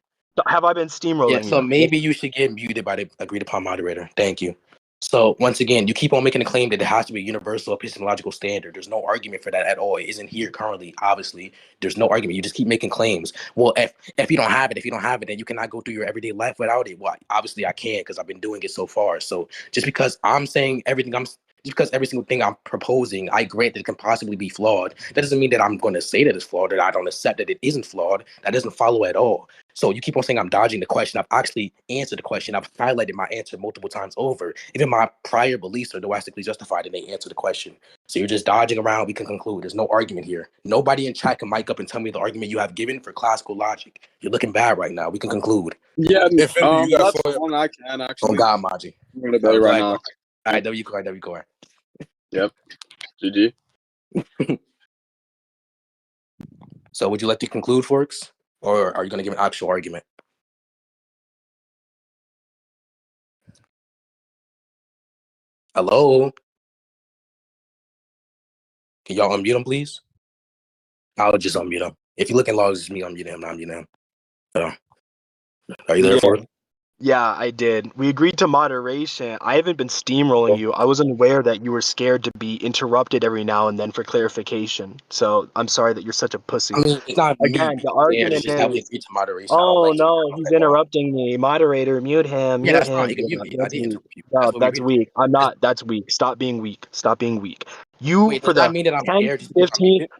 Have I been steamrolling Yeah, so you? maybe you should get muted by the agreed upon moderator. Thank you. So once again, you keep on making a claim that it has to be a universal epistemological standard. There's no argument for that at all. It isn't here currently. Obviously, there's no argument. You just keep making claims. Well, if you don't have it, then you cannot go through your everyday life without it. Well, obviously I can because I've been doing it so far. So just because I'm saying just because every single thing I'm proposing, I grant that it can possibly be flawed, that doesn't mean that I'm going to say that it's flawed, that I don't accept that it isn't flawed. That doesn't follow at all. So you keep on saying I'm dodging the question. I've actually answered the question. I've highlighted my answer multiple times over. Even my prior beliefs are domestically justified and they answer the question. So you're just dodging around. We can conclude. There's no argument here. Nobody in chat can mic up and tell me the argument you have given for classical logic. You're looking bad right now. We can conclude. Yeah, If you got that's for one I can Oh actually. God, Maji. I'm gonna play right now. All right, W core. Yep. GG. So would you like to conclude, Forks? Or are you going to give an actual argument? Hello? Can y'all unmute him, please? I'll just unmute him. If you look in logs, it's me unmuting him, not unmuting him. So, are you there, Yeah. Forks? Yeah, I did. We agreed to moderation. I haven't been steamrolling you. I wasn't aware that you were scared to be interrupted every now and then for clarification. So I'm sorry that you're such a pussy. I mean, it's not Again, me. the It's argument just that we is, agreed to moderation. I don't oh like to no, interrupt he's at all. interrupting me. Moderator, mute him. Yeah, Mute that's fine. him. You can mute me. I That's didn't weak. interrupt you. No, That's what we that's agreed. weak. I'm not. That's weak. Stop being weak. Stop being weak. You, Wait, for does that the mean that I'm 10th, scared just because I'm 15th, muted?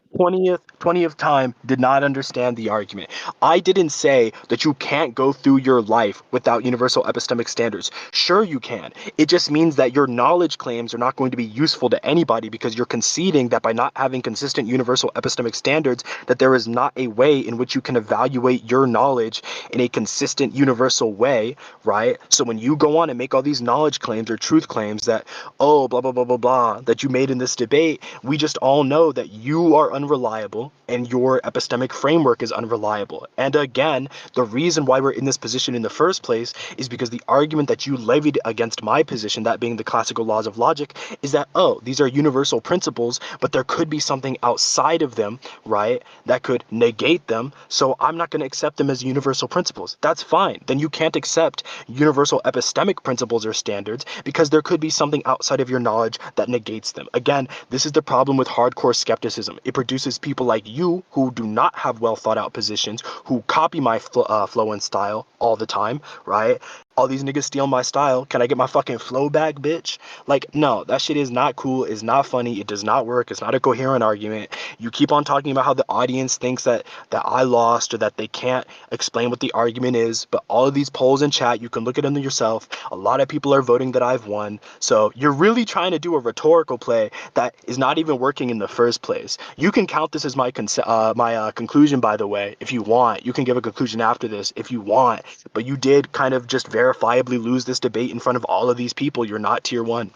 20th time, did not understand the argument. I didn't say that you can't go through your life without universal epistemic standards. Sure, you can. It just means that your knowledge claims are not going to be useful to anybody because you're conceding that by not having consistent universal epistemic standards, that there is not a way in which you can evaluate your knowledge in a consistent universal way, right? So when you go on and make all these knowledge claims or truth claims that, oh, blah, blah, blah, blah, blah, that you made in this debate, we just all know that you are unreliable and your epistemic framework is unreliable. And again, the reason why we're in this position in the first place is because the argument that you levied against my position, that being the classical laws of logic, is that, oh, these are universal principles, but there could be something outside of them, right, that could negate them. So I'm not going to accept them as universal principles. That's fine. Then you can't accept universal epistemic principles or standards because there could be something outside of your knowledge that negates them. Again, this is the problem with hardcore skepticism. It produces people like you who do not have well thought out positions, who copy my flow and style all the time, right? All these niggas steal my style. Can I get my fucking flow back, bitch? Like, no, that shit is not cool. It's not funny. It does not work. It's not a coherent argument. You keep on talking about how the audience thinks that I lost or that they can't explain what the argument is. But all of these polls in chat, you can look at them yourself. A lot of people are voting that I've won. So you're really trying to do a rhetorical play that is not even working in the first place. You can count this as my conclusion, by the way, if you want. You can give a conclusion after this if you want. But you did kind of just verifiably lose this debate in front of all of these people. You're not tier one.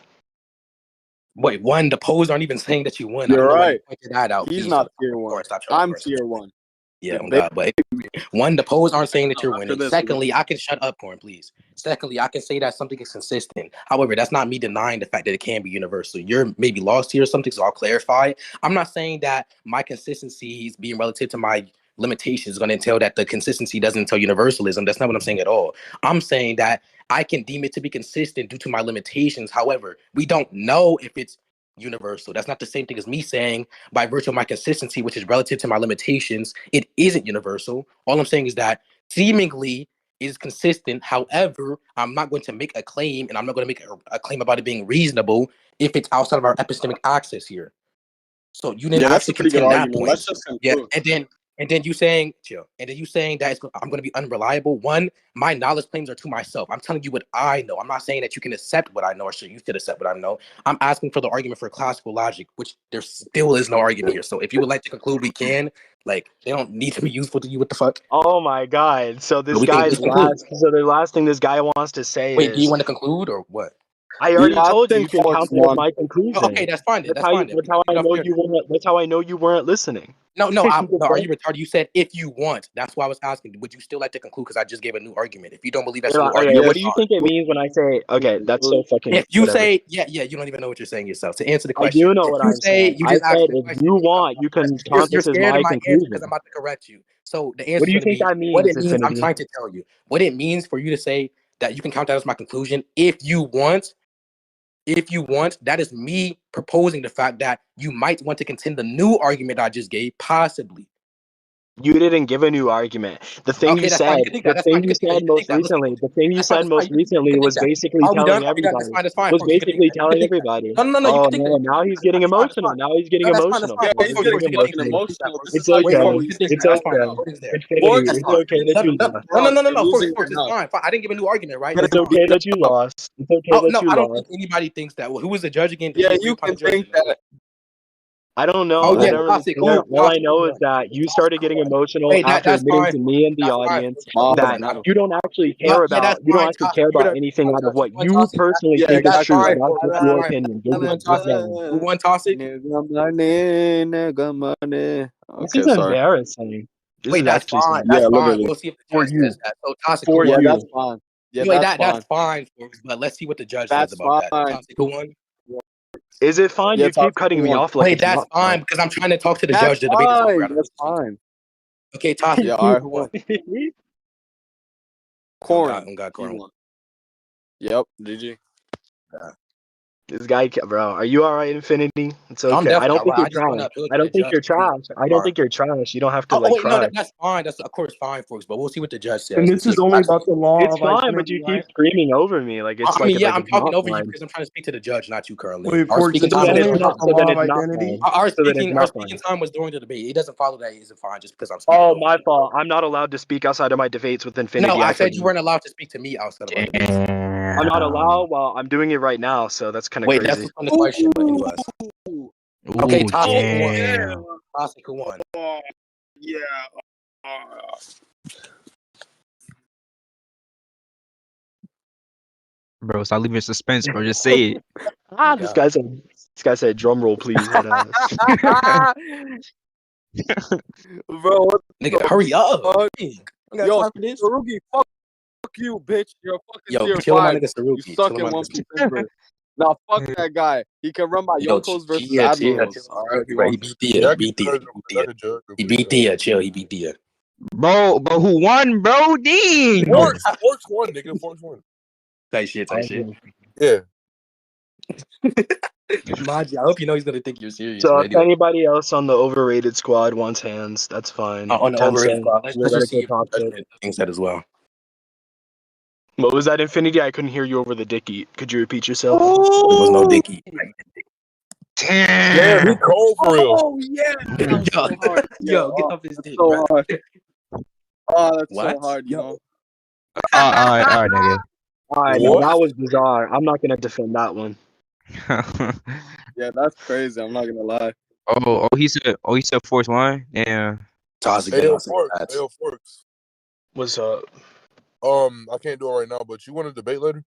Wait, one, the polls aren't even saying that you won. I You're don't know why you right. pointed that out. He's Please, not shut tier up. one. Stop trolling I'm person. tier one. Yeah, Debate God, but one, the polls aren't saying that you're After winning. this, Secondly, I can shut up, Corn, please. Secondly, I can say that something is consistent. However, that's not me denying the fact that it can be universal. You're maybe lost here or something, so I'll clarify. I'm not saying that my consistency is being relative to my limitations is going to entail that the consistency doesn't entail universalism. That's not what I'm saying at all. I'm saying that I can deem it to be consistent due to my limitations. However, we don't know if it's universal. That's not the same thing as me saying by virtue of my consistency, which is relative to my limitations, it isn't universal. All I'm saying is that seemingly is consistent. However, I'm not going to make a claim, and I'm not going to make a claim about it being reasonable if it's outside of our epistemic access here. So you didn't yeah, that's a actually pretty good contend that argument. point. Let's just Yeah, conclude. and then you saying chill, and then you saying that I'm going to be unreliable. One, my knowledge claims are to myself. I'm telling you what I know. I'm not saying that you can accept what I know or should you should accept what I know. I'm asking for the argument for classical logic, which there still is no argument here. So if you would like to conclude, we can. Like they don't need to be useful to you. What the fuck? Oh my God! So But this we can guy's just conclude. last. So the last thing this guy wants to say Wait, do you is, want to conclude or what? I already Yeah, I told you. You think can Forks count that as won. my Oh, conclusion. okay, that's fine then. That's That's how. fine then. That's We how can I leave it know off you there. weren't. That's how I know you weren't listening. No, no. You just Are said- you retarded? You said if you want. That's why I was asking. Would you still like to conclude? Because I just gave a new argument. If you don't believe that's a new Okay, argument, what that's do you fine. think it means when I say? Okay, that's so fucking. If you whatever. say, yeah, you don't even know what you're saying yourself. To answer the I question, do know if what you I'm say, saying. you I just asked said the if question. you want, you can count You're this as scared my of my answer because conclusion. I'm about to correct you. So the What answer do is you going to think be that what means, it means. I'm Infinity? trying to tell you what it means for you to say that you can count that as my conclusion. If you want, that is me proposing the fact that you might want to contend the new argument I just gave, possibly. You didn't give a new argument. The thing Okay, you that's fine. said, You can think the that. That's thing fine. You you can think that. said You can most think that. Let's recently, conclude. the thing you That's fine. said That's fine. most You can recently think was that. basically Are we done? telling Are we done? That's everybody. fine. That's fine. Was Folks. You can think basically that. You can telling think that. everybody. No. You Oh can think no, that. now he's getting That's fine. That's emotional. fine. Now he's getting No, that's fine. That's emotional. fine. Yeah, Folks, he's folks, getting you can think fucking that. You can think that, emotional. folks. This It's is how you okay. know You he's can think It's that. That's fine. okay. now. Voting's there. Infinity. Forks That's It's fine. won. okay that you lost. No. You're Forks. losing right It's now. fine. Fine. I didn't give a new argument, right? Get It's a It's fine. okay debate. that you lost. It's okay Oh that no, you I don't think lost. anybody thinks that. Who was the judge again? Did Yeah, we agree you upon the can judge? think that. I don't Oh know. I yeah, don't really Toxic. care. Who? All I Toxic. know Who is won? that you Toxic. started Who getting won? emotional Wait, after that's admitting fine. to me and the That's fine. audience My that bad. you don't actually care Yeah, that's about. You don't fine. actually Toxic. care You're about the anything out of Toxic. what Who won, you Toxic? personally Yeah, think is That's true, fine. and that's That's just your fine. opinion. Who won, Toxic? Who won, Toxic? Nigga money, nigga money. This Okay, is sorry. embarrassing. This Wait, is that's actually fine. Yeah, That's fine. literally. We'll see if the for judge you. says that. So Toxic, who For won? Yeah, you. that's fine. Yeah, Wait, that's that's fine. fine, folks. But let's see what the judge says That's about that. fine. Toxic, who won? Is it fine? Yeah, You keep Toxic cutting me won. off like Wait, it's that's not fine fine. because I'm trying to talk to the That's judge. The debate is over. I fine. don't That's need to speak. fine. Okay, Toxic, Yeah, who all right, who won? won? Oh Corn. God, He Corn. won. Yep, GG. This guy, bro, are you all right, Infinity? It's No, I'm okay. I definitely don't all think right. you're I just want to trash. appeal to I the don't think judge you're to see trash. if I you don't are. think you're trash. You don't have to Oh like wait, no, cry. that's fine. That's of course fine, folks. But we'll see what the judge says. And To this see is if only actually. about the law It's of fine, but identity, you right? keep screaming over me like it's I mean, yeah, I'm it's talking not over you fine. because I'm trying to speak to the judge, not you currently. Wait, Our Forks, speaking this So is time then was it's only during not. about the the So then law of it's not identity. fine. our So then it's speaking not fine. time was during the debate. It doesn't follow that it isn't fine just because I'm speaking Oh, over my you. fault. I'm not allowed to speak outside of my debates with Infinity. No, I I said you forgot. weren't allowed to speak to me outside of our debates. I'm not allowed. Well, I'm doing it right now, so that's kind of Wait, that's crazy. on the question, but anyways. Okay, Ooh, Toxic, who won? damn. Toxic, who won? Yeah. Bro, stop leaving suspense, bro. Just say it. This guy said drum roll, please. Head ass. Bro, what Nigga, hurry up. fuck? I got Yo, time for this. Sarugi, fuck you, bitch. You're a fucking Yo, tier chill my 5. nigga You Saruki. suck Chill in my One nigga Piece Emperor. Now, fuck that guy. He can run my Yo, Yonkos versus chill. Admirals. Alright, He beat Thea. He beat Thea. He beat Thea. Chill, he beat Thea. Bro, who won, bro? Dang. Forks won, nigga. Forks won. Tight shit. Yeah. Maji, I hope you know he's gonna think you're serious. So But if anyway, anybody else on the overrated squad wants hands, that's fine. on the overrated squad, let's just see if the Toxic. judgment thinks that as well. What was that, Infinity? I couldn't hear you over the dicky. Could you repeat yourself? There was no Dicky. Damn, he cold for real. Oh, yeah. That was so hard. Yo, get off his dick, so bro. hard. Oh, that's What? so hard, you Yo. know? All right, nigga. Alright, no, that was bizarre. I'm not gonna defend that one. Yeah, that's crazy. I'm not gonna lie. he said Force one. Yeah. Toxic. Ayo, Forks. What's up? I can't do it right now, but you want to debate later?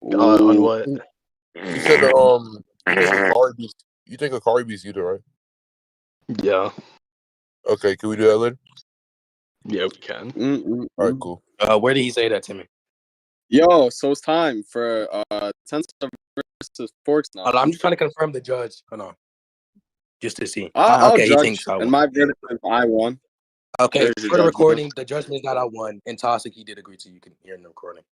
On what? You said You think Akari beats Yuta, right? Yeah. Okay, can we do that later? Yeah, we can. All right, cool. Where did he say that, Timmy? Yo, so it's time for Tensor versus Forks now. Hold on, I'm just trying to confirm the judge. Hold on. Just to see. I'll Okay, he judge, thinks I and won. my verdict is I won. Okay, There's your for the judgment. recording, the judgment is that I won. And Toxic, he did agree to you can hear in the recording.